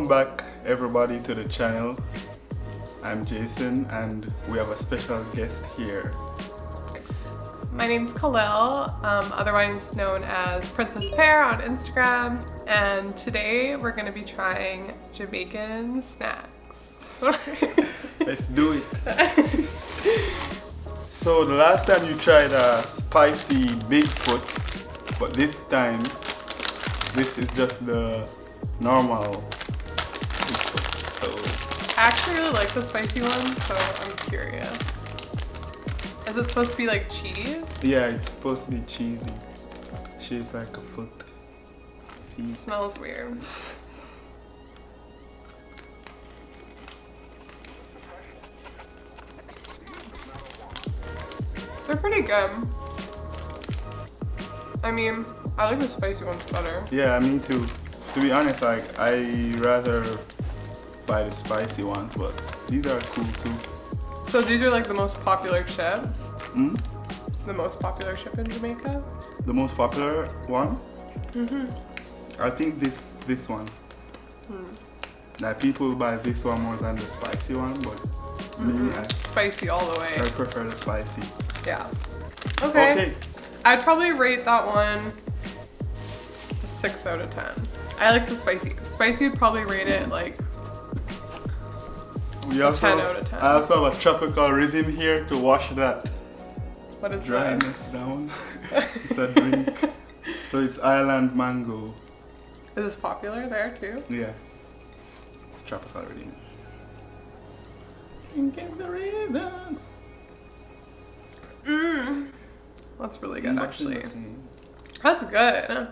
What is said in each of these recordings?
Welcome back everybody to the channel. I'm Jason and we have a special guest here. My name's Khalil, otherwise known as Princess Pear on Instagram, and today we're going to be trying Jamaican Snacks. Let's do it. So the last time you tried a spicy Bigfoot, but this time this is just the normal Bigfoot. So I actually really like the spicy one, so I'm curious. Is it supposed to be like cheese? yeah, it's supposed to be cheesy, shaped like a foot. It smells weird. They're pretty good. I mean, I like the spicy ones better. Yeah, me too. To be honest, like I rather buy the spicy ones, but these are cool too. So these are like the most popular chip? Hmm? The most popular chip in Jamaica? The most popular one? Mm-hmm. I think this one. Like people buy this one more than the spicy one, but me, Spicy all the way. I prefer the spicy. Yeah. Okay. I'd probably rate that one a 6 out of 10. I like the spicy. Spicy would probably rate it like We also, 10 out of 10. I also have a tropical rhythm here to wash that What is dryness down. It's a drink. So it's Island Mango. that? Is this popular there too? Yeah. It's tropical rhythm. Get the rhythm. That's really good actually. Nothing. That's good.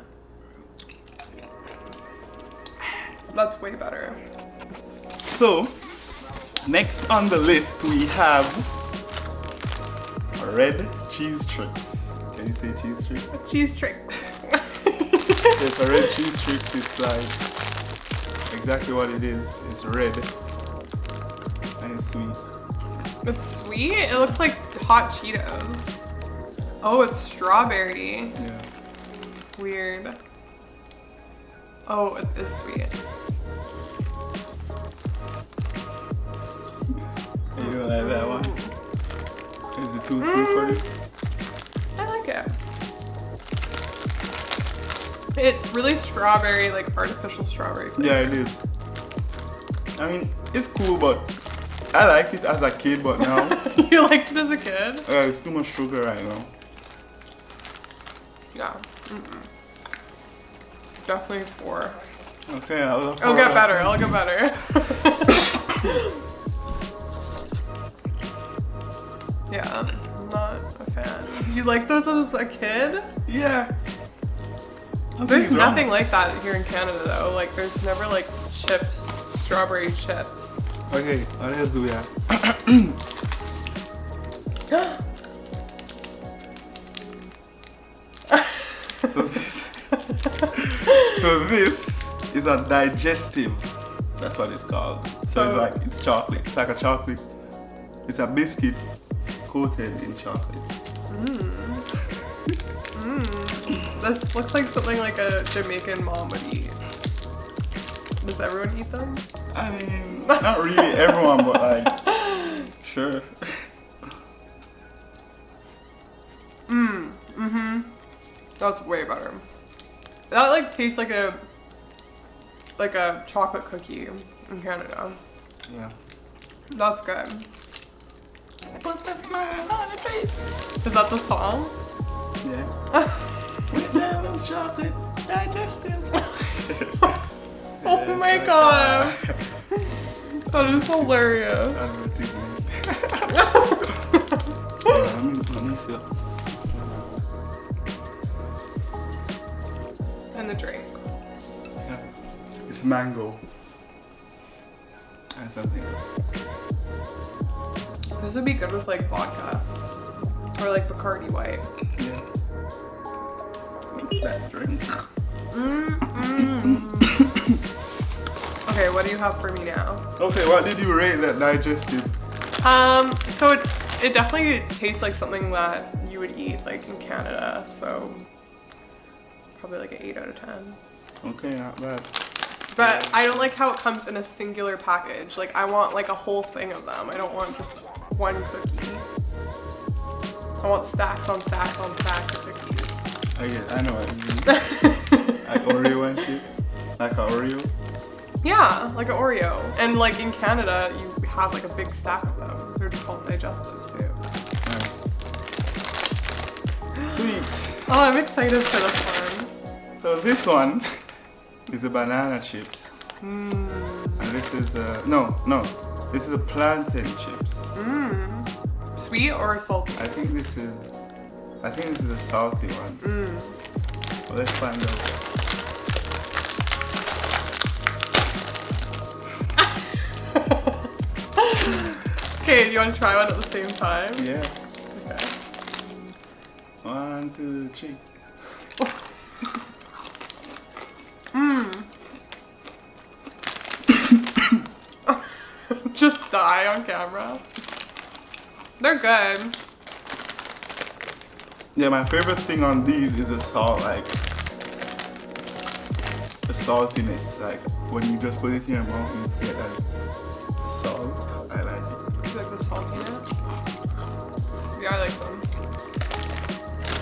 That's way better. So, next on the list we have red cheese tricks. Can you say cheese tricks? Cheese tricks. Yes, a red cheese tricks is like exactly what it is. It's red and it's sweet. It's sweet. It looks like hot Cheetos. Oh, it's strawberry. Yeah. Weird. Oh, it is sweet. You don't like that one? Is it too sweet for you? I like it. It's really strawberry, like artificial strawberry flavor. Yeah, it is. I mean, it's cool, but I liked it as a kid, but now You liked it as a kid? it's too much sugar right now. Yeah. Definitely 4. Okay, I'll It'll get better. It'll get better. Yeah, I'm not a fan. You liked those as a kid? Yeah. There's nothing like that here in Canada though. Like there's never like chips, strawberry chips. Okay, what else do we have? So this is a digestive. That's what it's called. So it's chocolate. It's like a chocolate. It's a biscuit coated in chocolate. This looks like something like a Jamaican mom would eat. Does everyone eat them? I mean, not really everyone, but like, sure. That's way better. That like tastes like a chocolate cookie in Canada. Yeah. That's good. Put the smile on your face. Is that the song? Yeah. With devil's chocolate digestives. Oh my god. That is hilarious. Let me see. And the drink. Yeah. It's mango. And something. This would be good with like vodka. Or like Bacardi White. Yeah. Mix that drink. Okay, what do you have for me now? Okay, what did you rate that digestive? So it definitely tastes like something that you would eat like in Canada, so probably like an 8 out of 10. Okay, not bad. But I don't like how it comes in a singular package. Like, I want like a whole thing of them. I don't want just one cookie. I want stacks on stacks on stacks of cookies. I know what you mean. Like Oreo and shit. Like an Oreo. Yeah, like an Oreo. And like in Canada, you have like a big stack of them. They're just called Digestives too. Nice. Sweet. Oh, I'm excited for this one. So this one is a banana chips. And this is this is a plantain chips. Sweet or salty? I think this is a salty one. Well, let's find out. Okay, do you want to try one at the same time? Yeah. Okay. 1, 2, 3. Just die on camera. They're good. Yeah, my favorite thing on these is the salt, like the saltiness. Like when you just put it in your mouth, you get that salt. I like it. You like the saltiness? Yeah, I like them.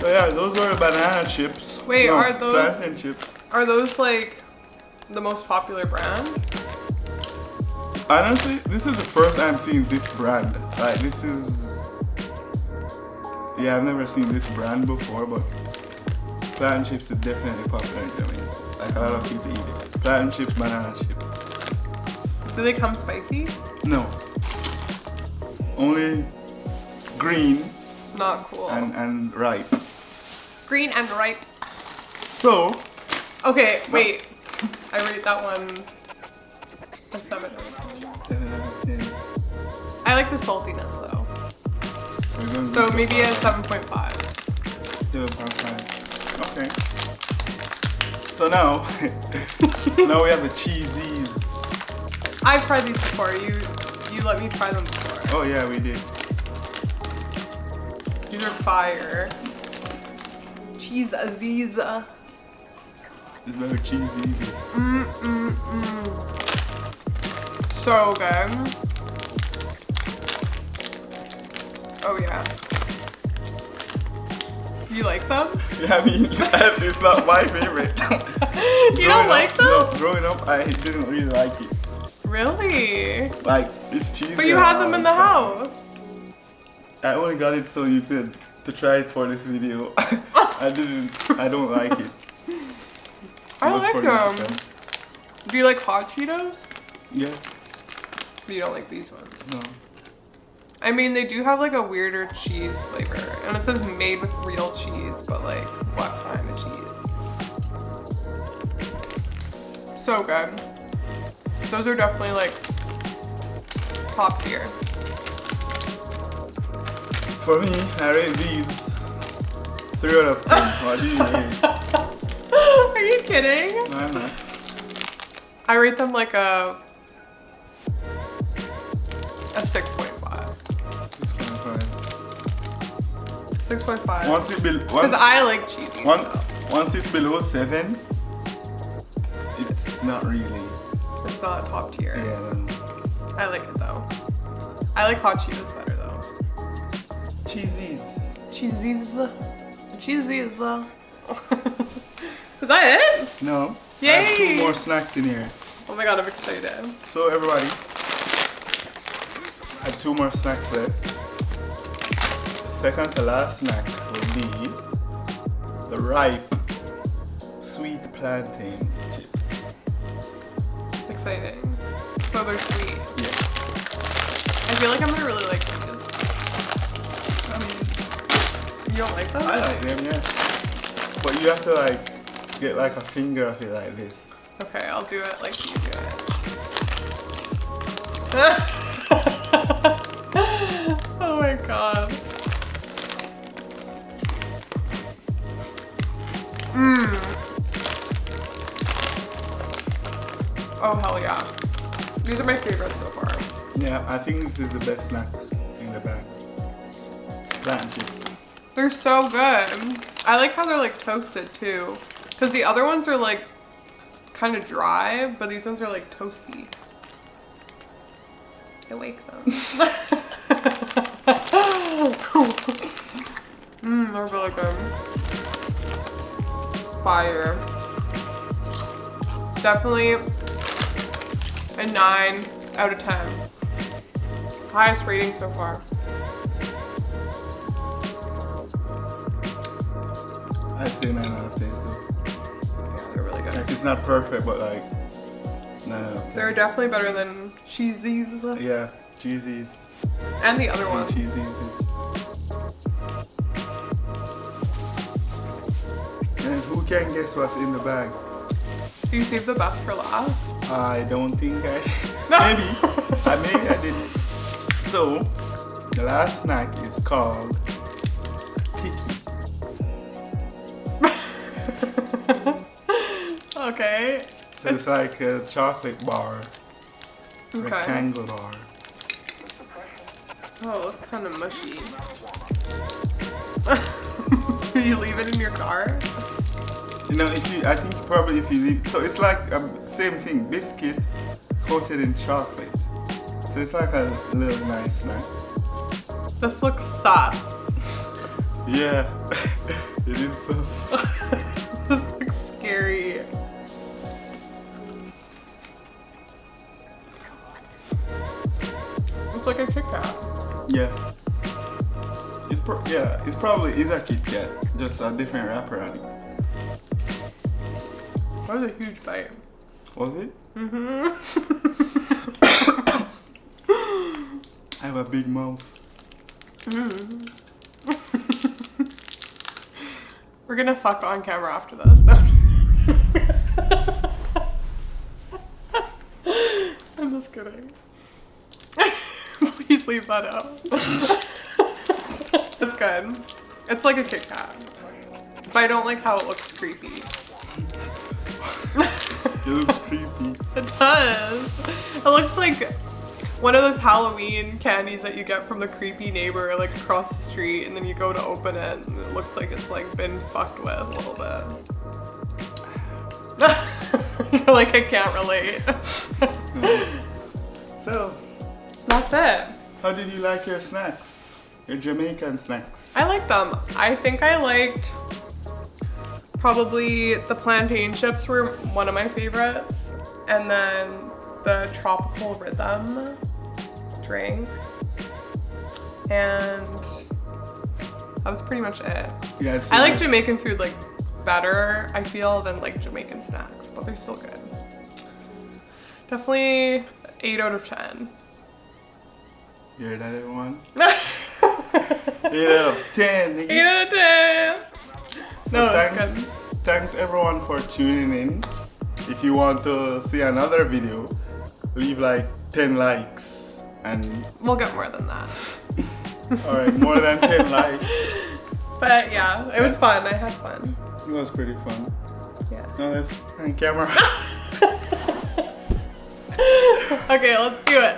So yeah, those are the banana chips. Wait, No, are those- plantain chips? Are those like the most popular brand? Honestly, this is the first time seeing this brand. Like this is, yeah, I've never seen this brand before, but plantain chips is definitely popular in Jamaica. Like a lot of people eat it. Plantain chips, banana chips. Do they come spicy? No. Only green Not cool. and ripe. Green and ripe. So, Okay, wait. I rate that one a 7 out of 10. 7 out of 10. I like the saltiness though. We're going So to maybe a 7.5. 7.5. 7.5. Okay. So now, now we have the Cheesies. I've tried these before. You let me try them before. Oh yeah, we did. These are fire. Cheese Aziza. It's very cheesy. So good. Oh yeah. You like them? Yeah, I mean, it's not my favorite. You don't like them? No, growing up, I didn't really like it. Really? Like, it's cheesy. But you had them in the house. I only got it so you could, to try it for this video. I don't like it. I It was like for them. you. Do you like hot Cheetos? Yeah, But you don't like these ones. no. I mean, they do have like a weirder cheese flavor. And it says made with real cheese, but like, what kind of cheese? So good. Those are definitely like top tier. For me, I rate these 3 out of 10. What do you rate? Are you kidding? No, I'm not. I rate them like a 6.5. 6.5. 6.5. Once it Because I like cheesy. once it's below 7, it's not really. It's not top tier. Yeah. I like it though. I like hot Cheetos better though. Cheesies. Cheesies. Cheesies. Is that it? No. Yay! I have 2 more snacks in here. Oh my god, I'm excited. So everybody, I have 2 more snacks left. The second to last snack will be the ripe sweet plantain chips. Exciting. So they're sweet. Yes. I feel like I'm gonna really like these. You don't like them? I like them, yeah. But you have to like get like a finger of it like this. Okay, I'll do it like you do it. Oh my god. Oh hell yeah. These are my favorites so far. Yeah, I think this is the best snack in the bag. Plantain chips. They're so good. I like how they're like toasted too. Because the other ones are like kind kind of dry, but these ones are like toasty. I like them. They're really good. Fire. Definitely a 9 out of 10. Highest rating so far. I'd say 9 out of 10 too. Yeah, they're really good. Like it's not perfect, but like 9 out of 10. They're definitely better than Cheesies. Yeah, Cheesies. And the other ones. Cheesies. And who can guess what's in the bag? Do you save the best for last? I don't think I. Maybe I didn't. So, the last snack is called Tiki. Okay. So it's like a chocolate bar, Okay. rectangle bar. Oh, it's kind of mushy. Do you leave it in your car? You know, I think probably if you leave, so it's like same thing, biscuit coated in chocolate. So it's like a little nice snack. This looks sus. Yeah, it is so. This looks scary. It's like a Kit Kat. Yeah. It's probably a Kit Kat, just a different wrapper on it. That was a huge bite. Was it? I have a big mouth. We're gonna fuck on camera after this. No. I'm just kidding. Please leave that out. It's good. It's like a Kit Kat. But I don't like how it looks creepy. It looks creepy. It does. It looks like one of those Halloween candies that you get from the creepy neighbor like across the street, and then you go to open it and it looks like it's like been fucked with a little bit. You're like, I can't relate. So, That's it. how did you like your snacks? Your Jamaican snacks? I like them. I think I liked probably the plantain chips were one of my favorites, and then the tropical rhythm drink, and that was pretty much it. Yeah, I like Jamaican food like better, I feel, than like Jamaican snacks, but they're still good. Definitely 8 out of 10. You heard that, everyone? 8 out of 10. 8 out of 10. No, So it's good. Thanks everyone for tuning in. If you want to see another video, leave like 10 likes and We'll get more than that. alright, more than 10 likes. But yeah, it was fun. I had fun. It was pretty fun. Yeah. Now let's on camera. Okay, let's do it.